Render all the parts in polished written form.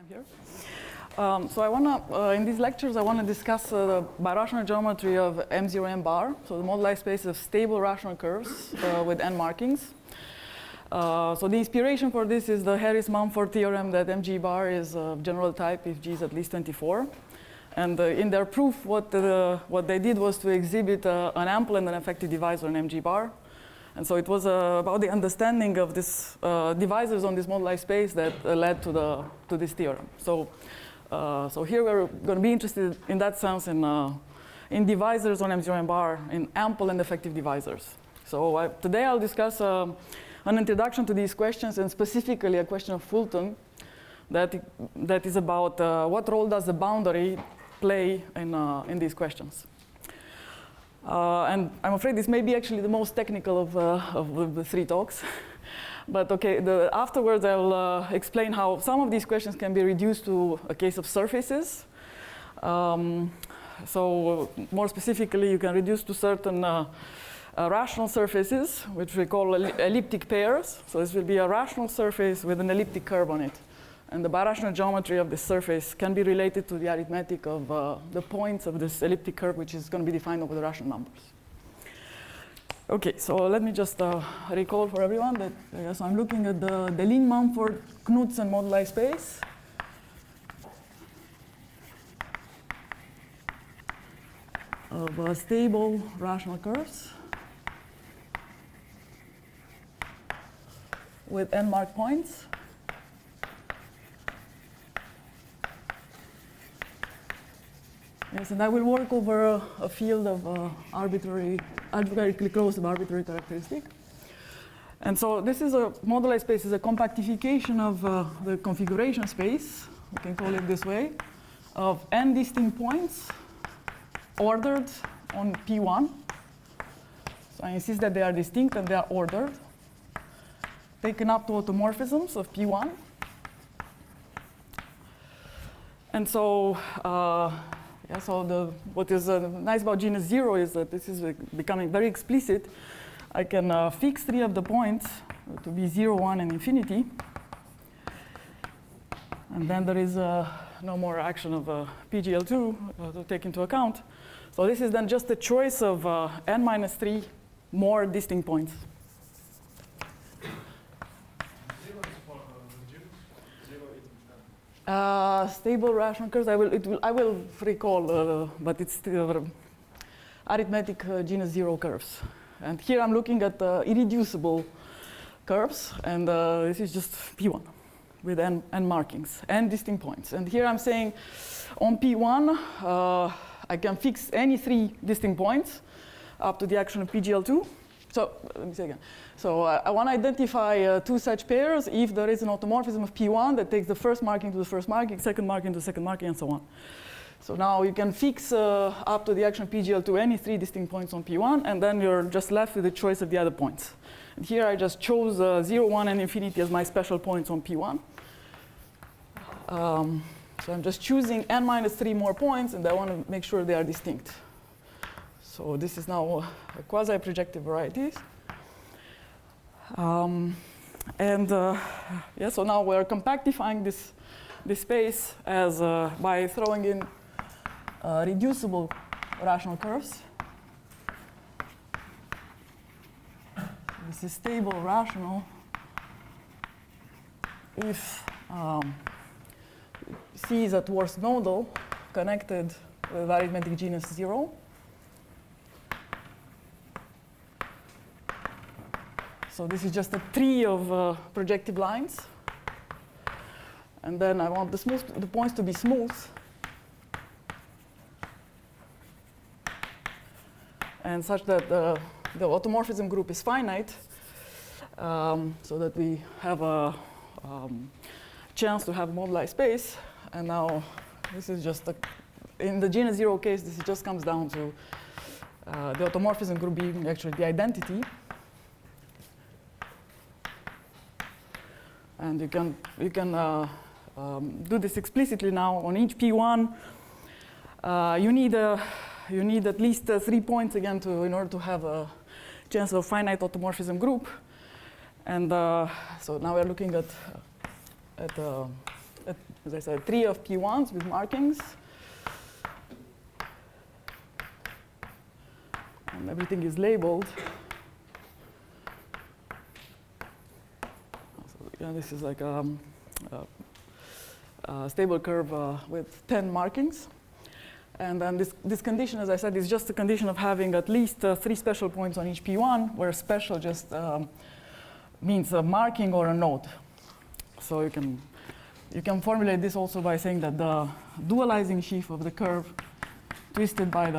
I'm here. So I want to, in these lectures, I want to discuss the birational geometry of M0 M bar, so the moduli space of stable rational curves with n markings. So the inspiration for this is the Harris-Mumford theorem that mg bar is of general type if g is at least 24. And in their proof, what they did was to exhibit an ample and an effective divisor in mg bar. And so it was about the understanding of this divisors on this moduli space that led to this theorem. So here we're going to be interested in that sense in divisors on M0 M bar, in ample and effective divisors. So today I'll discuss an introduction to these questions, and specifically a question of Fulton that is about what role does the boundary play in these questions. And I'm afraid this may be actually the most technical of the three talks. But okay, afterwards I'll explain how some of these questions can be reduced to a case of surfaces. So more specifically, you can reduce to certain rational surfaces, which we call elliptic pairs. So this will be a rational surface with an elliptic curve on it. And the birational geometry of this surface can be related to the arithmetic of the points of this elliptic curve, which is going to be defined over the rational numbers. Okay, so let me just recall for everyone that so I'm looking at the Mumford-Knudsen moduli space. Of stable rational curves with n marked points. Yes, and I will work over a field of algebraically closed of arbitrary characteristic. And so this is a moduli space is a compactification of the configuration space, we can call it this way, of n distinct points ordered on P1. So I insist that they are distinct and they are ordered, taken up to automorphisms of P1. And so what is nice about genus 0 is that this is becoming very explicit. I can fix three of the points to be 0, 1, and infinity. And then there is no more action of PGL2 to take into account. So this is then just a choice of n minus 3 more distinct points. Stable rational curves. I will recall, but it's arithmetic genus 0 curves. And here I'm looking at irreducible curves, and this is just P1 with n markings, n distinct points. And here I'm saying on P1 I can fix any three distinct points up to the action of PGL2. So let me say again. So I want to identify two such pairs if there is an automorphism of P1 that takes the first marking to the first marking, second marking to the second marking, and so on. So now you can fix up to the action of PGL2 any three distinct points on P1, and then you're just left with the choice of the other points. And here I just chose 0, 1, and infinity as my special points on P1. So I'm just choosing n minus 3 more points, and I want to make sure they are distinct. So this is now a quasi-projective varieties. So now we're compactifying this space as by throwing in reducible rational curves. This is stable rational if C is at worst nodal connected with arithmetic genus 0. So this is just a tree of projective lines. And then I want the points to be smooth. And such that the automorphism group is finite, so that we have a chance to have a moduli space. And now this is just, in the genus 0 case, this just comes down to the automorphism group being actually the identity. And you can do this explicitly now on each P1. You need at least 3 points again in order to have a chance of a finite automorphism group. And so now we're looking at as I said, 3 of P1s with markings. And everything is labeled. So yeah, this is like a stable curve with 10 markings. And then this condition, as I said, is just a condition of having at least 3 special points on each P1, where special just means a marking or a node. So you can formulate this also by saying that the dualizing sheaf of the curve twisted by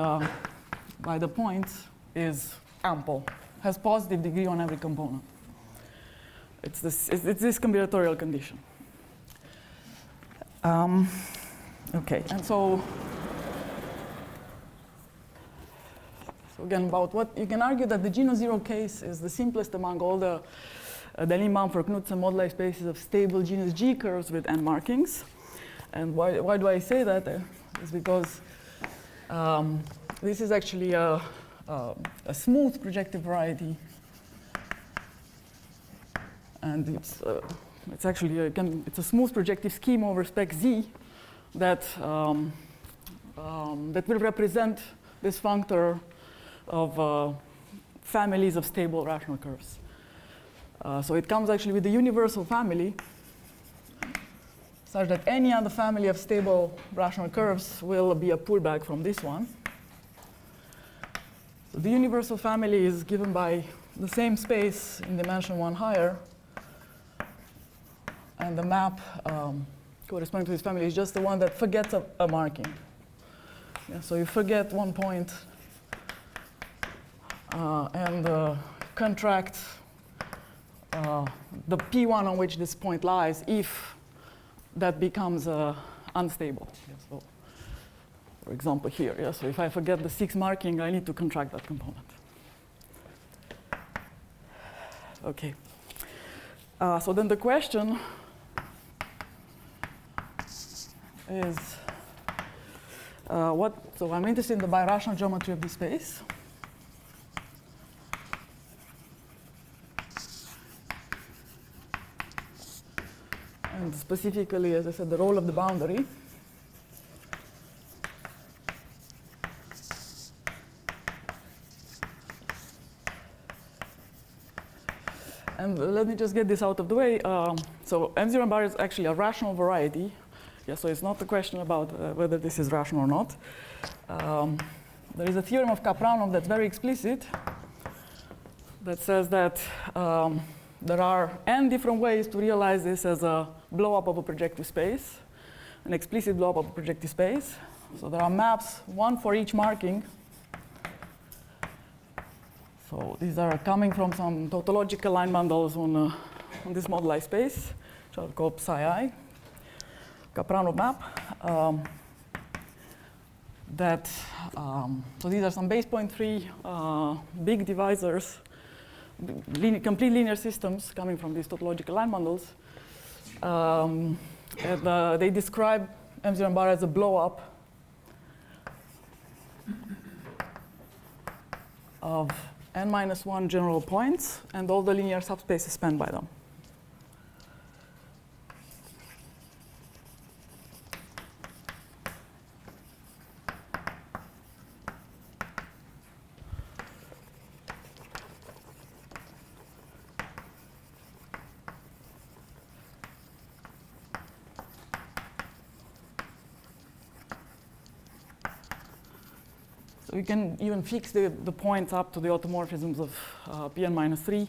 the points is ample, has positive degree on every component. It's this combinatorial condition. Okay, and so again, about what you can argue that the genus 0 case is the simplest among all the Deligne-Mumford-Knudsen moduli spaces of stable genus G curves with n markings. And why do I say that? Is because this is actually a smooth projective variety, and it's actually it's a smooth projective scheme over spec Z that that will represent this functor of families of stable rational curves. So it comes actually with the universal family, such that any other family of stable rational curves will be a pullback from this one. So the universal family is given by the same space in dimension 1 higher, and the map corresponding to this family is just the one that forgets a marking. Yeah, so you forget one point and contract the P1 on which this point lies if that becomes unstable. Yeah, so for example here, yeah, so if I forget the 6 marking, I need to contract that component. Okay. So then the question is so I'm interested in the birational geometry of this space. And specifically, as I said, the role of the boundary. And let me just get this out of the way. So M0 bar is actually a rational variety. Yeah, so it's not a question about whether this is rational or not. There is a theorem of Caprano that's very explicit that says that there are n different ways to realize this as a blow-up of a projective space, an explicit blow-up of a projective space. So there are maps, one for each marking. So these are coming from some tautological line bundles on this moduli space, which I'll call psi I. Caprano map. So these are some base point 3 big divisors, complete linear systems coming from these tautological line bundles. And they describe M0 bar as a blow-up of n-1 general points and all the linear subspaces spanned by them. So you can even fix the points up to the automorphisms of Pn-3.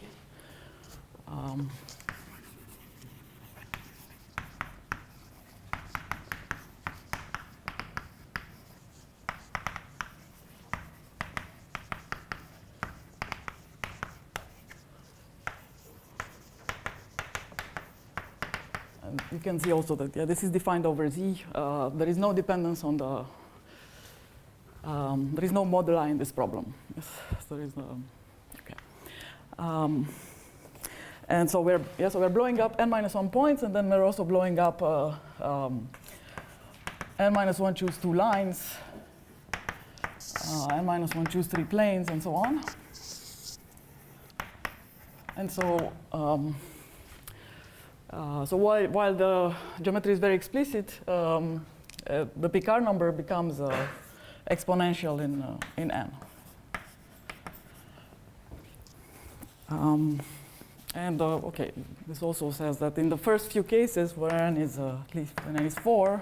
And you can see also that this is defined over Z. There is no dependence on the there is no moduli in this problem. Yes, there is no. Okay. And so we're blowing up n-1 points, and then we're also blowing up n-1 choose 2 lines, n-1 choose 3 planes, and so on. And so So while the geometry is very explicit, the Picard number becomes exponential in n. Okay, this also says that in the first few cases where n is at least when n is 4,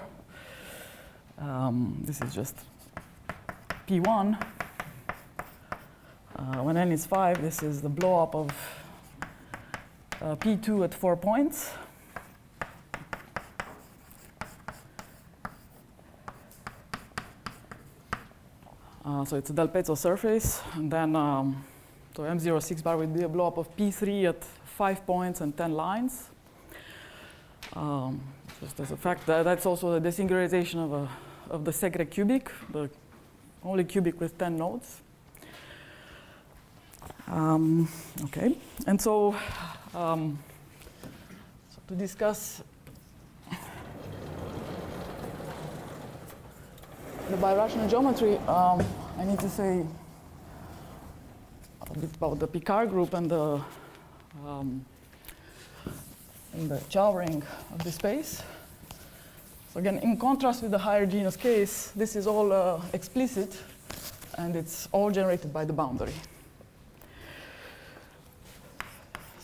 this is just P1. When n is 5, this is the blow up of P2 at 4 points. So it's a Del Pezzo surface, and then so M06 bar would be a blow up of P3 at 5 points and 10 lines. Just as a fact, that's also the desingularization of the Segre cubic, the only cubic with 10 nodes. Okay, and so to discuss the birational geometry, I need to say a bit about the Picard group and the Chow-ring of the space. So again, in contrast with the higher genus case, this is all explicit, and it's all generated by the boundary.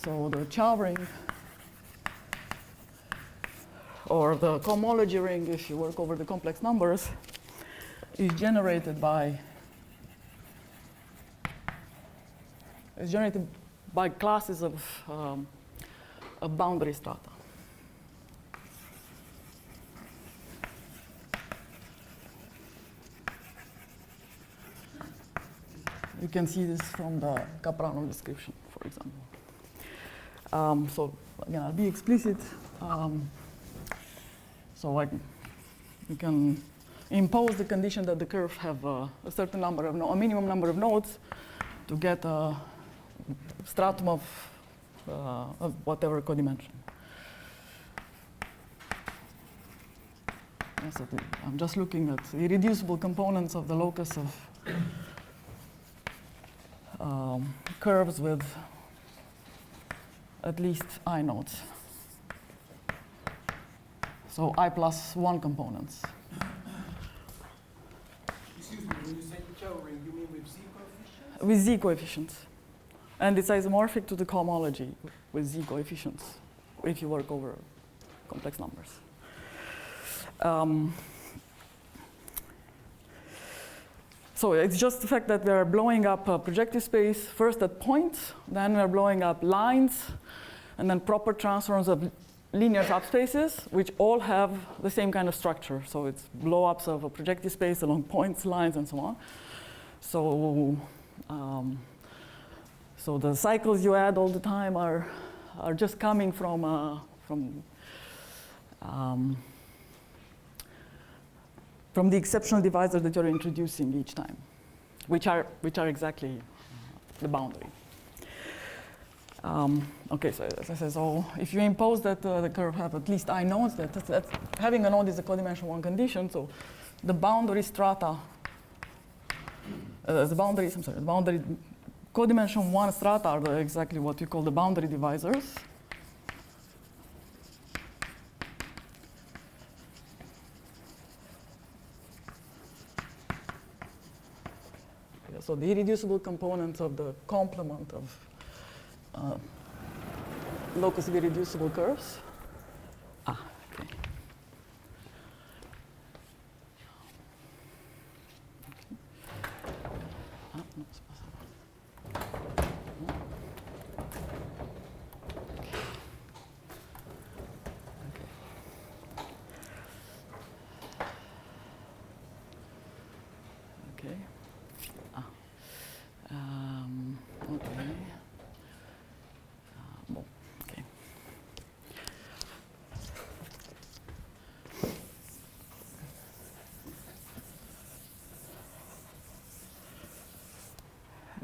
So the Chow-ring, or the cohomology ring, if you work over the complex numbers, is generated by classes of boundary strata. You can see this from the Caprano description, for example. So again, I'll be explicit. So you can impose the condition that the curve have a certain number of a minimum number of nodes to get a stratum of whatever codimension. So I'm just looking at irreducible components of the locus of curves with at least I nodes. So I plus 1 components. Excuse me, when you say Chow-ring, you mean with Z coefficients? With Z coefficients. And it's isomorphic to the cohomology with Z coefficients if you work over complex numbers. So it's just the fact that we're blowing up a projective space first at points, then we're blowing up lines, and then proper transforms of linear subspaces, which all have the same kind of structure. So it's blow-ups of a projective space along points, lines, and so on. So, so the cycles you add all the time are just coming from the exceptional divisor that you're introducing each time, which are exactly the boundary. Okay, so as I said, so if you impose that the curve have at least I nodes, that's having a node is a codimension 1 condition. So the boundary strata, the boundary codimension 1 strata are exactly what we call the boundary divisors. So the irreducible components of the complement of locus of irreducible curves.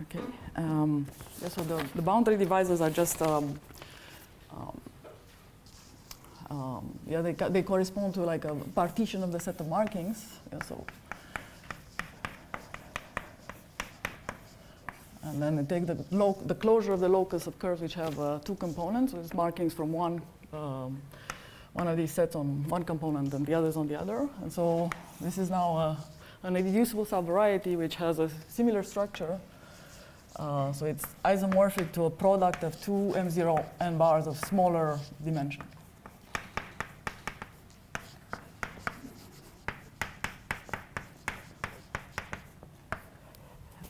Okay. Yeah, so the boundary divisors are just they correspond to like a partition of the set of markings. Yeah, so and then they take the closure of the locus of curves which have 2 components with markings from one one of these sets on one component and the others on the other. And so this is now an irreducible subvariety which has a similar structure. So it's isomorphic to a product of two M0 n bars of smaller dimension.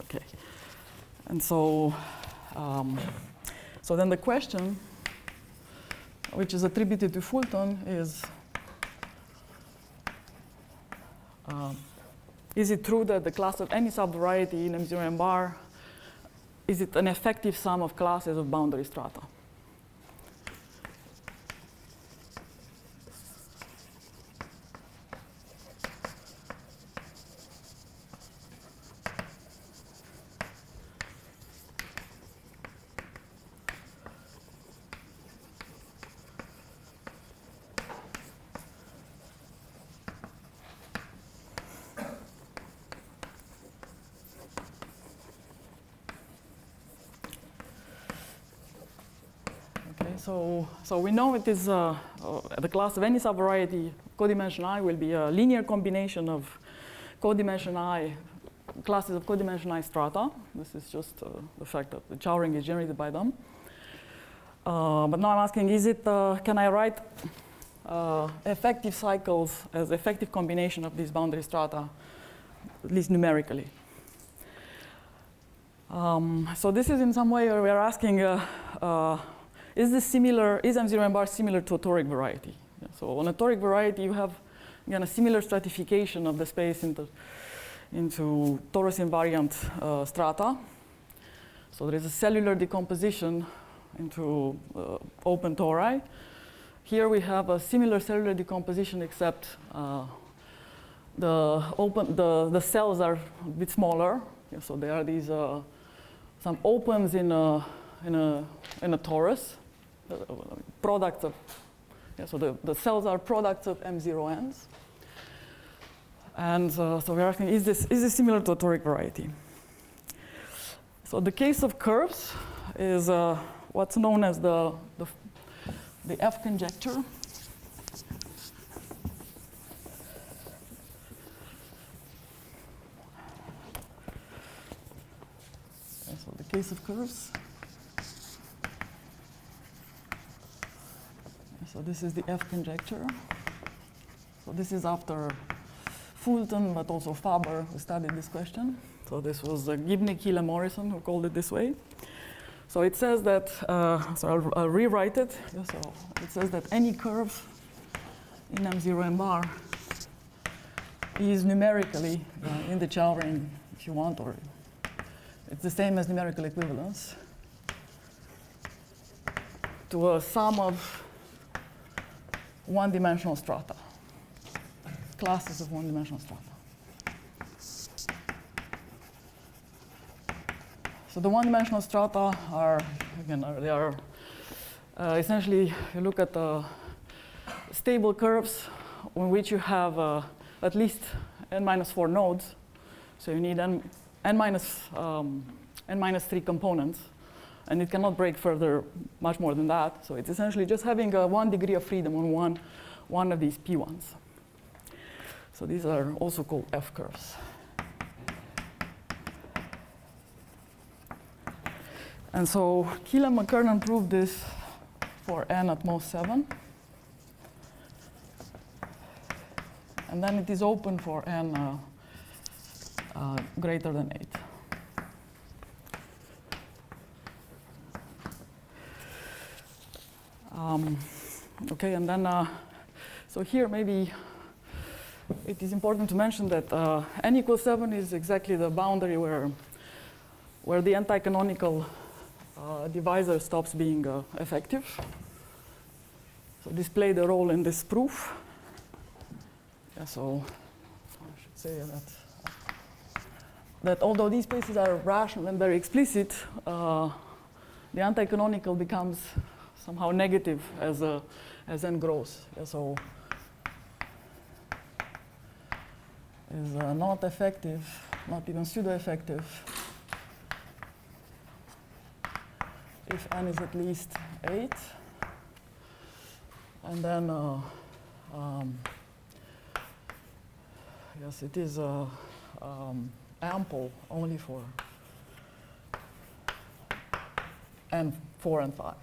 Okay, and so then the question, which is attributed to Fulton, is it true that the class of any subvariety in M0 n bar, is it an effective sum of classes of boundary strata? So we know it is the class of any subvariety, codimension I will be a linear combination of codimension I, classes of codimension I strata. This is just the fact that the Chow ring is generated by them. But now I'm asking, is it, can I write effective cycles as effective combination of these boundary strata, at least numerically? So this is in some way where we are asking, is M0 n bar similar to a toric variety? Yeah, so on a toric variety, you have, again, a similar stratification of the space into torus invariant strata. So there is a cellular decomposition into open tori. Here we have a similar cellular decomposition, except the cells are a bit smaller. Yeah, so there are these some opens in a torus. Products of, yeah, so the cells are products of M0Ns. And so we're asking, is this similar to a toric variety? So the case of curves is what's known as the F conjecture. And so the case of curves. So this is the F conjecture. So this is after Fulton, but also Faber, who studied this question. So this was Gibney, Keeler, Morrison, who called it this way. So it says that, so I'll rewrite it. So it says that any curve in M0 n bar is numerically in the Chow ring, if you want, or it's the same as numerical equivalence to a sum of one-dimensional strata, classes of one-dimensional strata. So the one-dimensional strata are, again, they are essentially, you look at the stable curves in which you have at least n-4 nodes. So you need n minus 3 components. And it cannot break further, much more than that. So it's essentially just having 1 degree of freedom on one of these P1s. So these are also called F curves. And so Keeler and McKernan proved this for n at most 7. And then it is open for n greater than 8. Okay, and then, so here maybe it is important to mention that n equals 7 is exactly the boundary where the anti-canonical divisor stops being effective. So this played a role in this proof. Yeah, so I should say that although these spaces are rational and very explicit, the anti-canonical becomes somehow negative as n grows. Yeah, so is not effective, not even pseudo-effective, if n is at least 8. And then, yes, it is ample only for n4 and 5.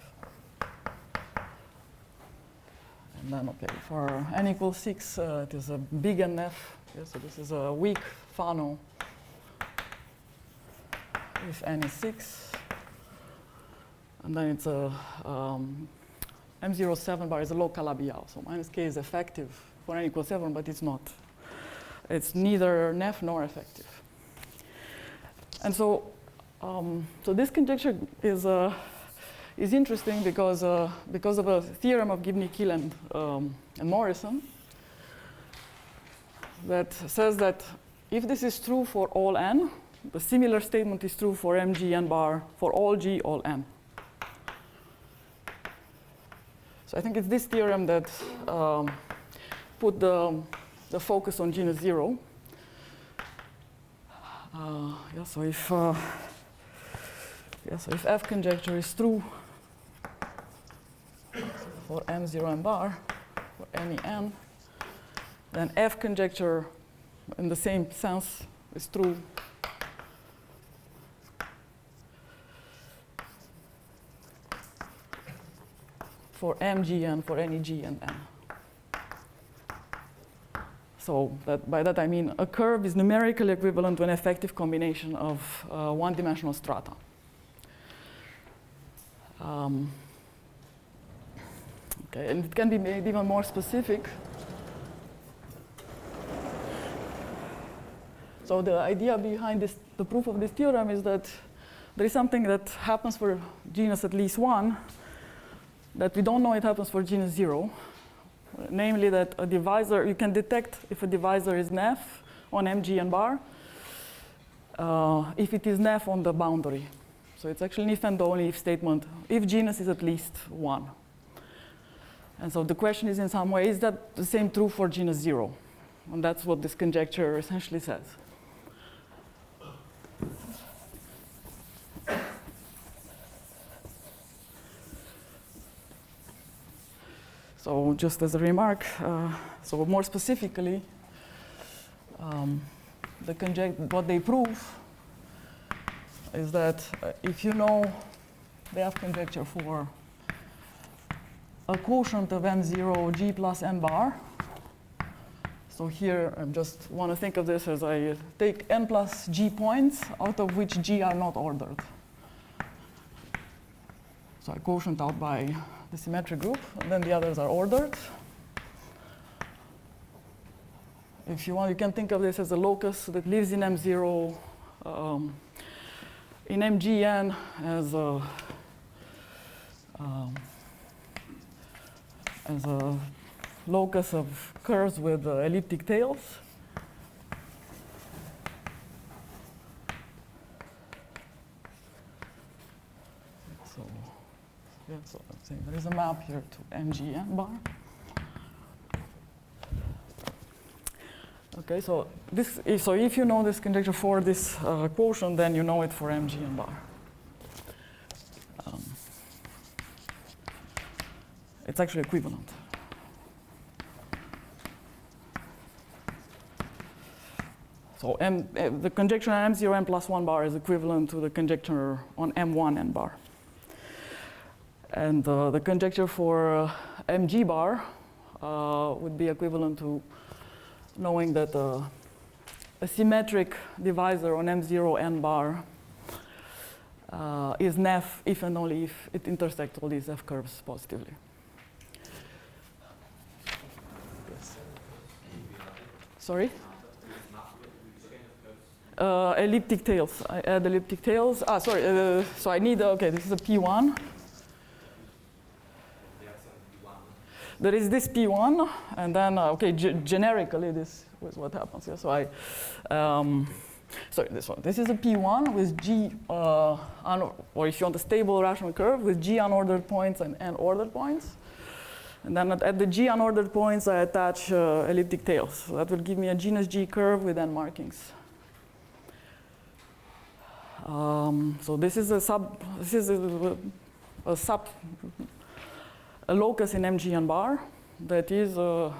And then, okay, for n equals 6, it is a big NF. Yeah, so this is a weak Fano if n is 6. And then it's a M07 bar is a low Calabi-Yau. So minus k is effective for n equals 7, but it's not. It's neither NF nor effective. And so, so this conjecture is interesting because of a theorem of Gibney-Kiel and Morrison that says that if this is true for all n, the similar statement is true for mg n bar for all g, all n. So I think it's this theorem that put the focus on genus 0. Yeah, so if F conjecture is true for M0 n bar for any n, then F conjecture in the same sense is true for mgn for any g and n. So by that I mean a curve is numerically equivalent to an effective combination of one-dimensional strata. Okay, and it can be made even more specific. So the idea behind this, the proof of this theorem is that there is something that happens for genus at least 1 that we don't know it happens for genus 0. Namely that a divisor, you can detect if a divisor is NF on mg n bar, if it is NF on the boundary. So it's actually an if and only if statement, if genus is at least 1. And so the question is in some way, is that the same true for genus 0? And that's what this conjecture essentially says. So just as a remark, so more specifically, what they prove is that if you know the F conjecture for a quotient of M0 G plus N bar, so here I just want to think of this as I take N plus G points out of which G are not ordered. So I quotient out by the symmetric group, and then the others are ordered. If you want, you can think of this as a locus that lives in M0, in MGN as a locus of curves with elliptic tails. Yeah, so I'm saying there is a map here to MGN bar. Okay, so if you know this conjecture for this quotient, then you know it for MGN bar. It's actually equivalent. So the conjecture on M0 n plus 1 bar is equivalent to the conjecture on M1 n bar. And the conjecture for mg bar would be equivalent to knowing that a symmetric divisor on M0 n bar is NF if and only if it intersects all these F curves positively. Yes. Sorry? Elliptic tails. I add elliptic tails. Sorry. So I need, okay, this is a P1. There is this P1, and then, okay, generically, this is what happens here. So sorry, this one. This is a P1 with G, or if you want a stable rational curve with G unordered points and N ordered points. And then at the G unordered points, I attach elliptic tails. So that will give me a genus G curve with N markings. So this is a sub a locus in MG bar that is an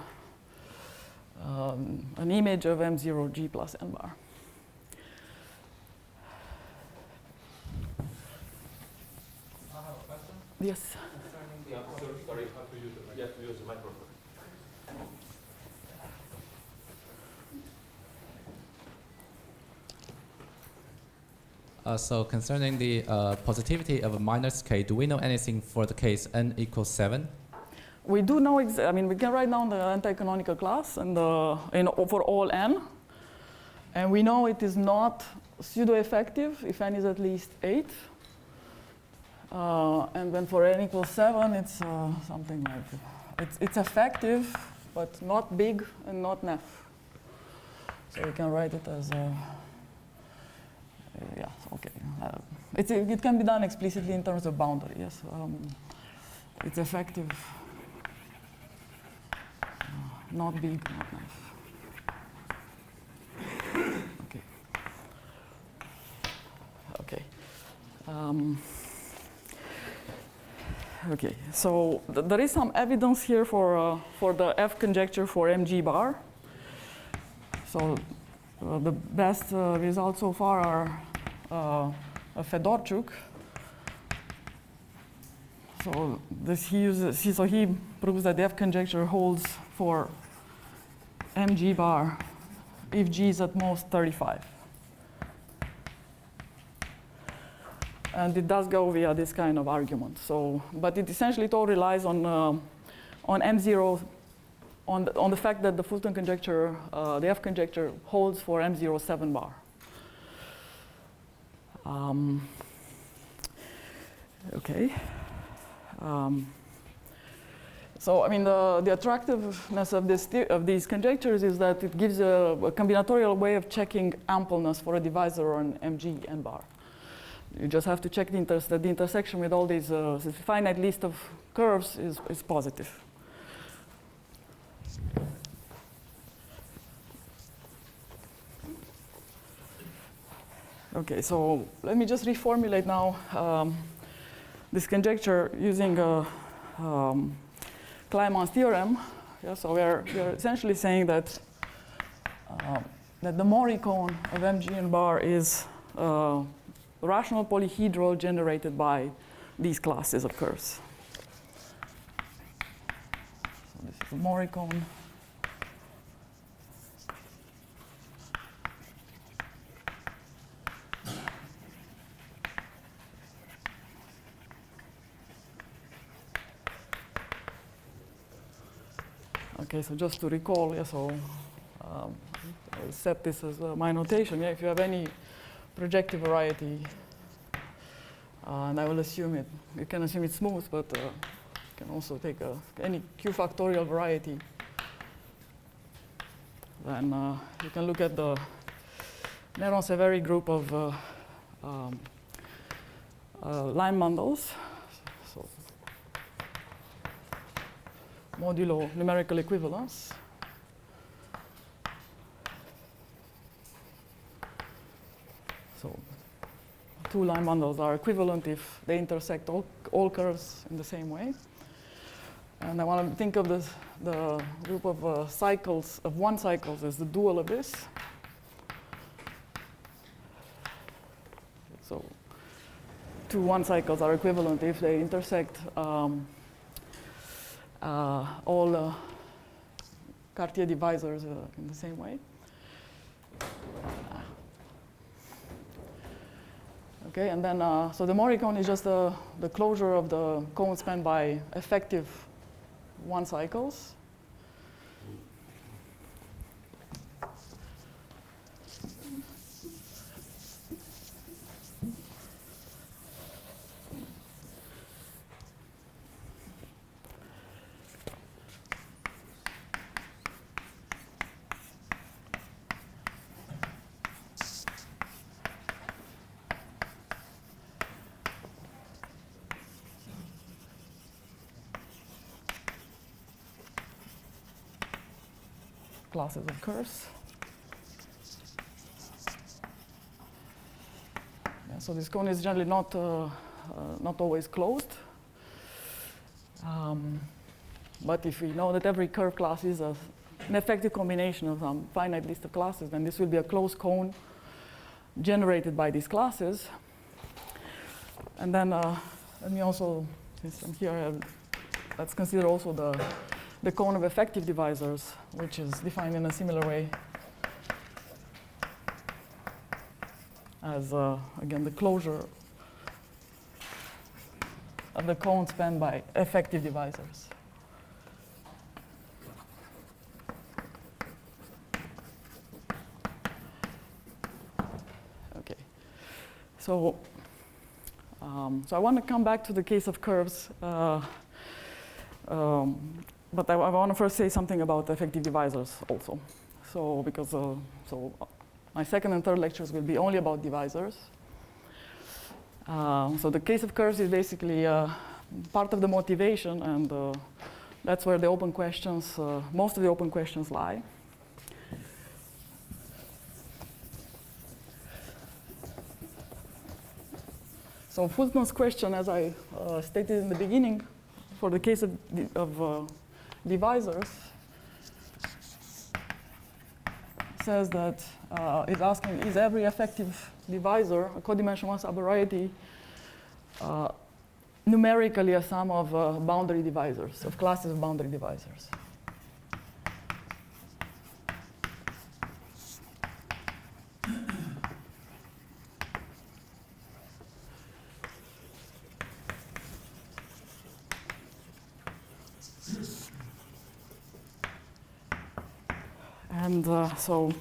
image of M0G plus n bar. I have a question. Yes. Sorry, you have to use the microphone. So concerning the positivity of a minus k, do we know anything for the case n equals 7? We do know, I mean, we can write down the anti-canonical class and for all n. And we know it is not pseudo-effective if n is at least 8. And then for n equals 7, it's something like, it's effective, but not big and not nef. So we can write it as, yeah, okay. It can be done explicitly in terms of boundary, yes. It's effective, not big, not nef. Okay. Okay. Okay, so there is some evidence here for the F conjecture for MG bar. So the best results so far are Fedorchuk. So he proves that the F conjecture holds for MG bar if G is at most 35. And it does go via this kind of argument. So, but it essentially all relies on M0, on the fact that the Fulton conjecture, the F conjecture, holds for M0 7 bar. Okay. So I mean, the attractiveness of these conjectures is that it gives a combinatorial way of checking ampleness for a divisor on MG n bar. You just have to check that the intersection with all these finite list of curves is positive. Okay, so let me just reformulate now this conjecture using Kleiman's theorem. Yeah, so we're essentially saying that the Mori cone of MG n bar is rational polyhedral generated by these classes of curves. So this is a Mori cone. Okay, so just to recall, yeah, so I'll set this as my notation. Yeah, if you have any projective variety, and I will assume it, you can assume it's smooth, but you can also take any Q factorial variety. Then you can look at the Néron-Severi group of line bundles. So modulo numerical equivalence. So two line bundles are equivalent if they intersect all curves in the same way. And I want to think of the group of cycles, of one cycles, as the dual of this. So two one cycles are equivalent if they intersect all Cartier divisors in the same way. Okay, and then so the Mori cone is just the closure of the cone spanned by effective one cycles. Classes of curves. Yeah, so this cone is generally not always closed. But if we know that every curve class is an effective combination of some finite list of classes, then this will be a closed cone generated by these classes. And then let me also, since I'm here, let's consider also the cone of effective divisors, which is defined in a similar way as, again, the closure of the cone spanned by effective divisors. Okay, so I want to come back to the case of curves, but I want to first say something about effective divisors also. So because so my second and third lectures will be only about divisors. So the case of curves is basically part of the motivation, and that's where the open questions, most of the open questions lie. So Fulton's question, as I stated in the beginning, for the case of divisors, says that it's asking, is every effective divisor, a codimensional subvariety, numerically a sum of boundary divisors, of classes of boundary divisors? And so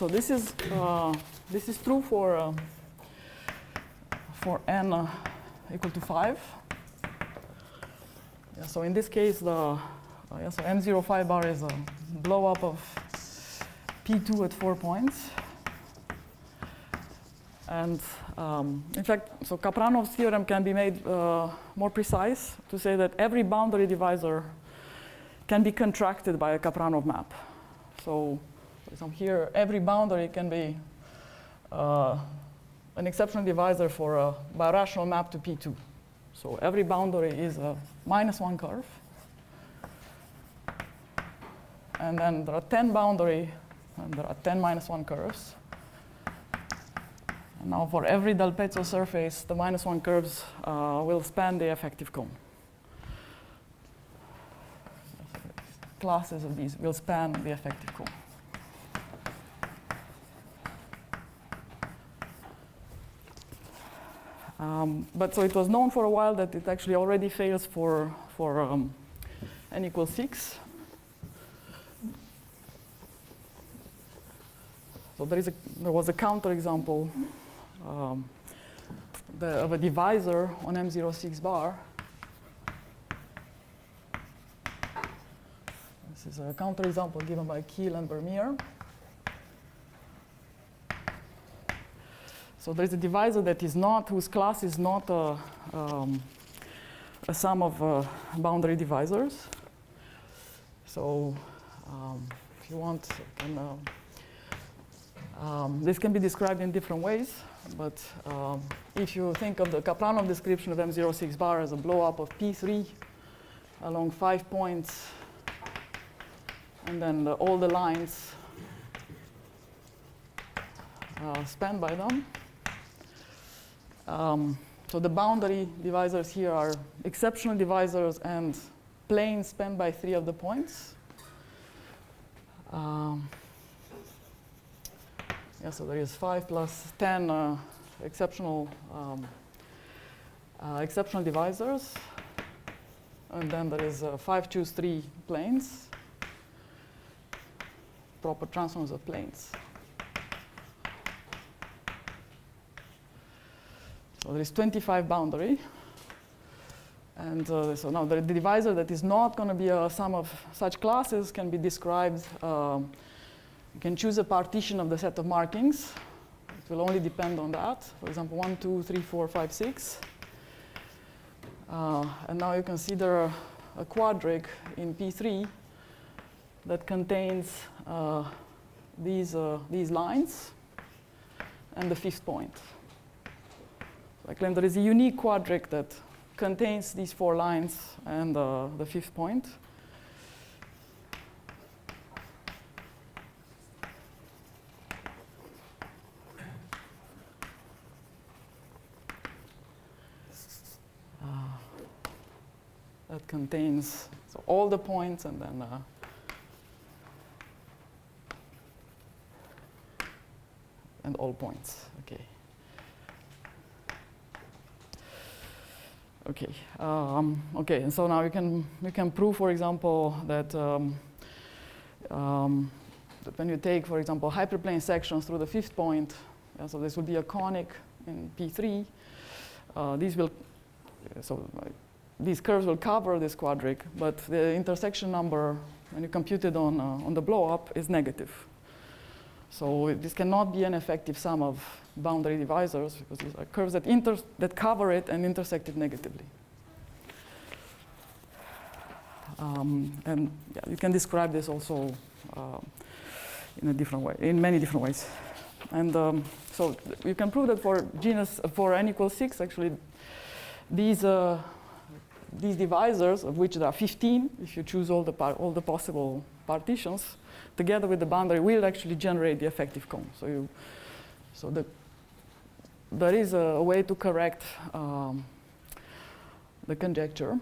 this is true for n equal to 5. Yeah, so in this case, so M05 bar is a blow up of P2 at 4 points. And in fact, so Caprano's theorem can be made more precise to say that every boundary divisor can be contracted by a Caprano map. So for example, here, every boundary can be an exceptional divisor for a birational map to P2. So every boundary is a -1 curve. And then there are 10 boundary, and there are 10 -1 curves. And now for every Del Pezzo surface, the -1 curves will span the effective cone. Classes of these will span the effective cone. But so it was known for a while that it actually already fails for n equals 6. So there was a counterexample of a divisor on M06 bar. This is a counterexample given by Kiel and Vermeer. So there is a divisor that is not, whose class is not a sum of boundary divisors. So if you want, this can be described in different ways. But if you think of the Caprano description of M06 bar as a blow up of P3 along 5 points, and then all the lines spanned by them. So the boundary divisors here are exceptional divisors and planes spanned by 3 of the points. Yeah, so there is 5 plus 10 exceptional divisors. And then there is 5 choose 3 planes, proper transforms of planes. So there is 25 boundary. And so now the divisor that is not going to be a sum of such classes can be described. You can choose a partition of the set of markings. It will only depend on that. For example, 1, 2, 3, 4, 5, 6. And now you consider a quadric in P3 that contains these lines and the 5th point. I claim there is a unique quadric that contains these 4 lines and the 5th point. That contains all the points and then and all points. Okay. Okay. Okay. And so now we can prove, for example, that that when you take, for example, hyperplane sections through the 5th point, so this will be a conic in P3. These curves will cover this quadric, but the intersection number, when you compute it on the blow-up, is negative. So this cannot be an effective sum of boundary divisors, because these are curves that cover it and intersect it negatively. And yeah, you can describe this also in a different way, in many different ways. And so you can prove that for genus for n equals 6, actually, these divisors, of which there are 15, if you choose all the possible partitions, together with the boundary, will actually generate the effective cone. There is a way to correct the conjecture.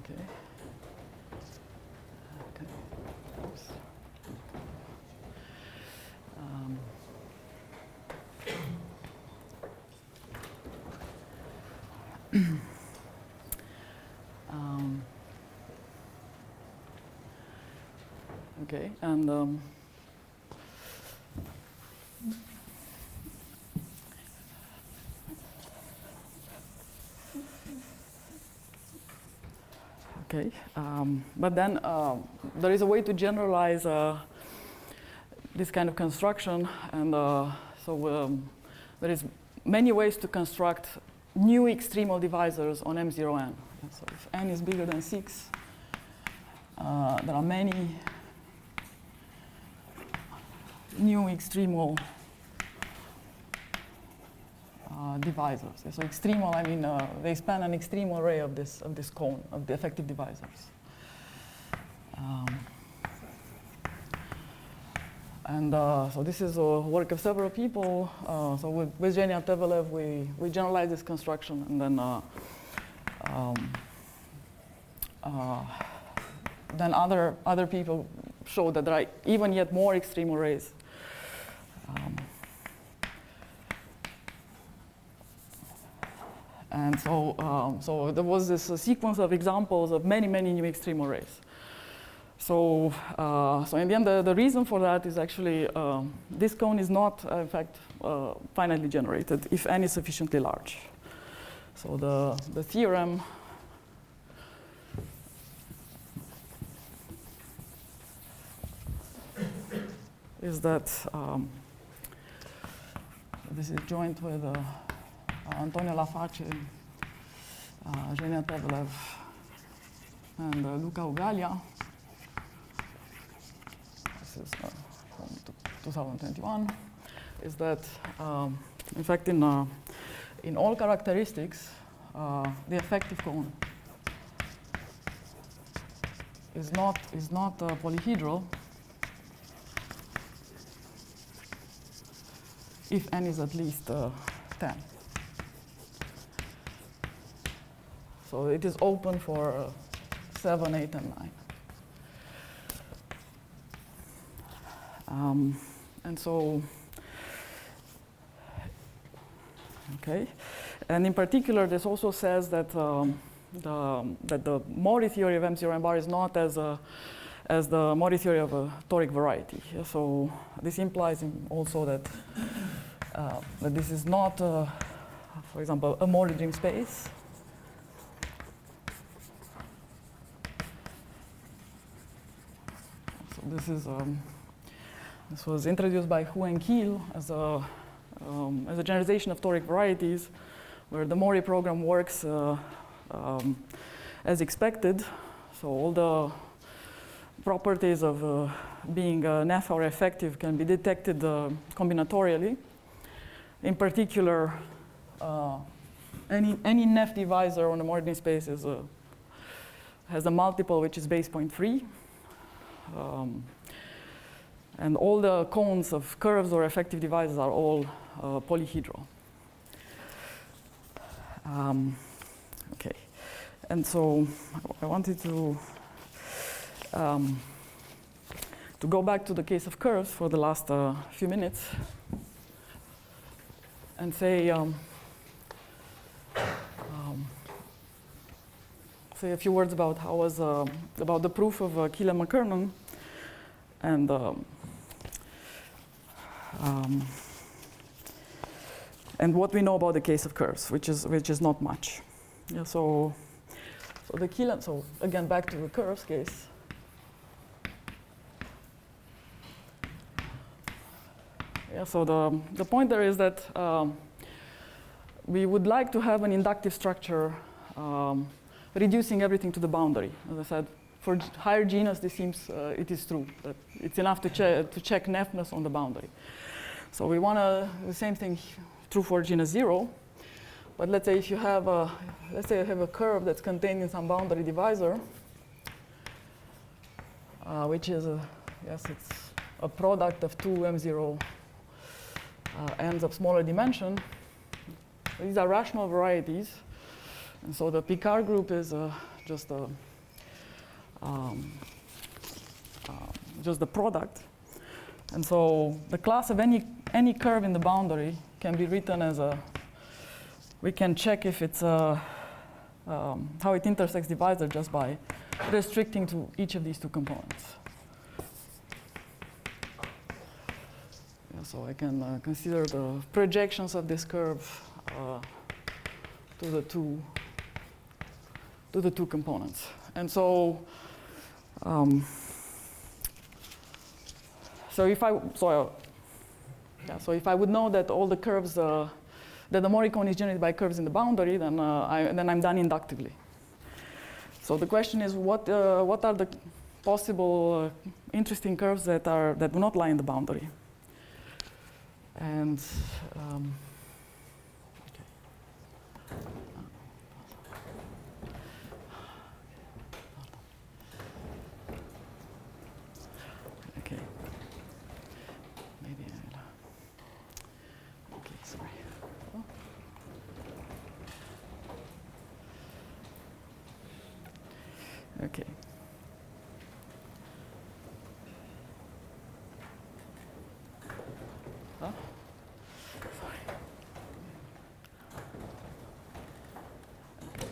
Okay. Okay. Oops. Okay, and okay, but then there is a way to generalize this kind of construction, and there is many ways to construct new extremal divisors on M0n. So if n is bigger than 6, there are many new extremal divisors. So extremal, I mean, they span an extreme array of this cone of the effective divisors. So this is a work of several people. So with Jenia and Tevelev, we generalize this construction, and then other people show that there are even yet more extreme arrays. And so there was this sequence of examples of many new extreme arrays. So in the end, the reason for that is actually this cone is not, in fact, finitely generated if n is sufficiently large. So the theorem is that this is joint with Antonio Laface, Jenia, Tevelev, and Luca, Ugaglia. This is from 2021. Is that in fact in all characteristics the effective cone is not polyhedral if n is at least 10. So it is open for 7, 8, and 9. And so, okay. And in particular, this also says that the Mori theory of M0 bar is not as the Mori theory of a toric variety. So this implies also that this is not, for example, a Mori dream space. So this was introduced by Hu and Kiel as a generalization of toric varieties, where the Mori program works as expected. So all the properties of being Neff or effective can be detected combinatorially. in particular, any Neff divisor on the Mori space has a multiple which is base 0.3. And all the cones of curves or effective divisors are all polyhedral. Okay, and so I wanted to go back to the case of curves for the last few minutes and say a few words about how was about the proof of Keeler-McKernan and what we know about the case of curves, which is not much. Yeah, so the Keeler. So again, back to the curves case. Yeah, so the point there is that we would like to have an inductive structure reducing everything to the boundary. As I said, for higher genus, this seems it is true that it's enough to check Neffness on the boundary. So we want the same thing true for genus 0. But let's say if you have let's say I have a curve that's contained in some boundary divisor, which is yes, it's a product of two M0 ends of smaller dimension. These are rational varieties, and so the Picard group is just the product. And so the class of any curve in the boundary can be written as we can check if it's how it intersects divisor just by restricting to each of these two components. Yeah, so I can consider the projections of this curve to the two components. And so if I would know that all the curves that the Mori cone is generated by curves in the boundary, then I'm done inductively. So the question is, what are the possible interesting curves that do not lie in the boundary? And okay. Maybe okay, sorry. Oh. Okay. Huh? Sorry. Okay.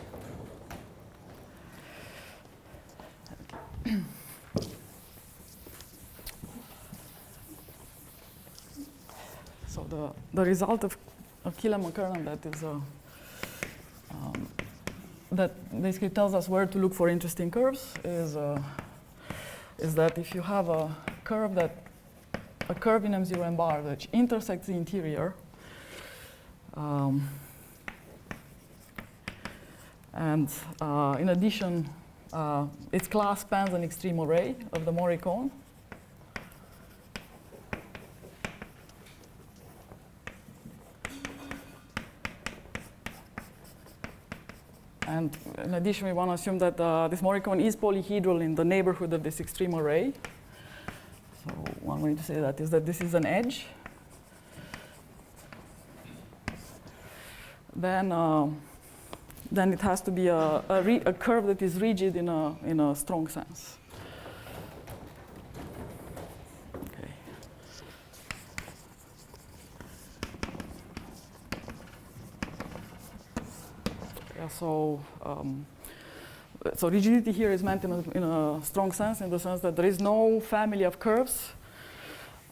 So the result of Keeler-McKernan that is that basically tells us where to look for interesting curves is that if you have a curve in M0 M bar which intersects the interior, and in addition, its class spans an extreme array of the Mori cone. And in addition, we want to assume that this Mori cone is polyhedral in the neighborhood of this extreme array. So one way to say that is that this is an edge. Then it has to be a curve that is rigid in a strong sense. Okay. Yeah, so rigidity here is meant in a strong sense, in the sense that there is no family of curves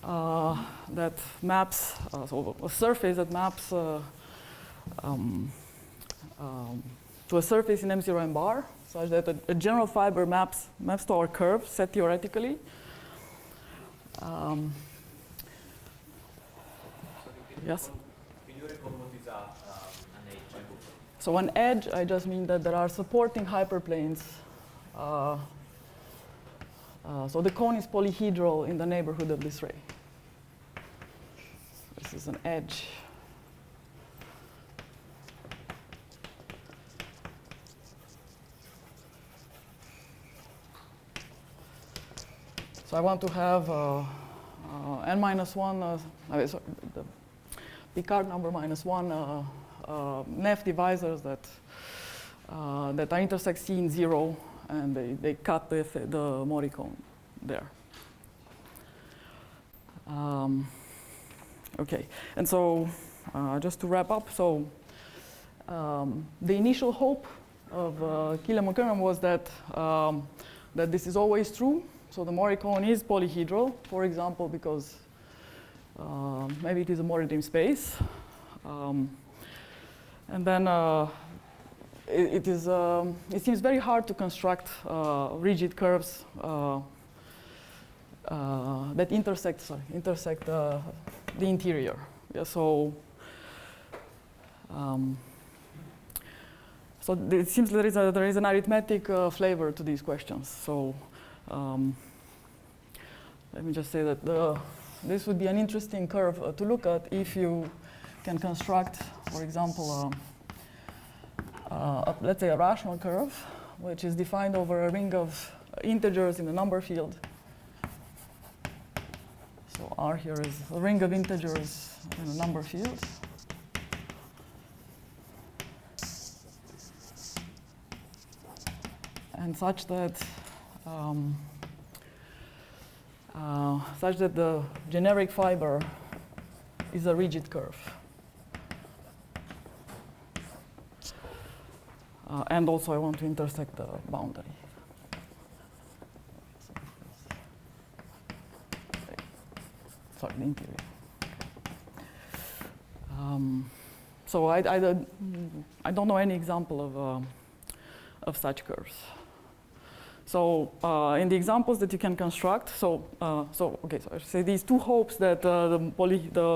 that maps, so a surface that maps to a surface in M0 M bar, such that a general fiber maps to our curve set theoretically. Yes? Can you recall what is an edge? So an edge, I just mean that there are supporting hyperplanes. So the cone is polyhedral in the neighborhood of this ray. This is an edge. So I want to have n minus 1, sorry, the Picard number minus 1 NF divisors that are intersect C in 0, and they cut the Mori cone there. Okay, and so just to wrap up, so the initial hope of Killian-McKernan was that that this is always true. So the Mori cone is polyhedral, for example, because maybe it is a Mori-dim space. And then it seems very hard to construct rigid curves that intersect the interior. Yeah, so it seems there is an arithmetic flavor to these questions. So let me just say that this would be an interesting curve to look at if you can construct, for example, let's say a rational curve, which is defined over a ring of integers in the number field. So R here is a ring of integers in a number field. And such that the generic fiber is a rigid curve. And also I want to intersect the boundary. Sorry, the interior. So I don't know any example of such curves. So in the examples that you can construct, so I say these two hopes that the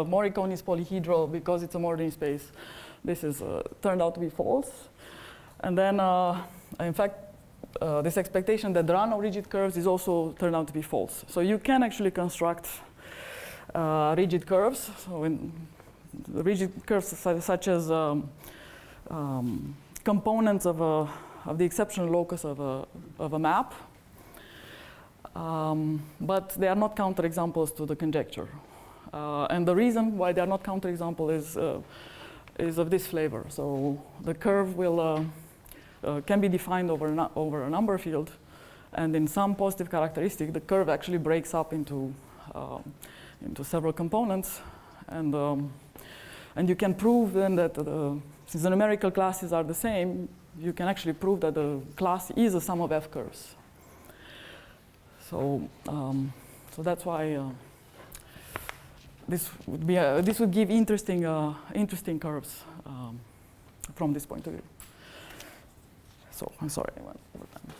Mori cone is polyhedral because it's a Mori space. This is turned out to be false. And then, in fact, this expectation that there are no rigid curves is also turned out to be false. So you can actually construct rigid curves. So in the rigid curves such as components of the exceptional locus of a map, but they are not counterexamples to the conjecture. And the reason why they are not counterexample is of this flavor. So the curve can be defined over a number field, and in some positive characteristic, the curve actually breaks up into several components, and you can prove then that since the numerical classes are the same, you can actually prove that the class is a sum of F curves. So that's why this would give interesting curves from this point of view. So I'm sorry I went over time.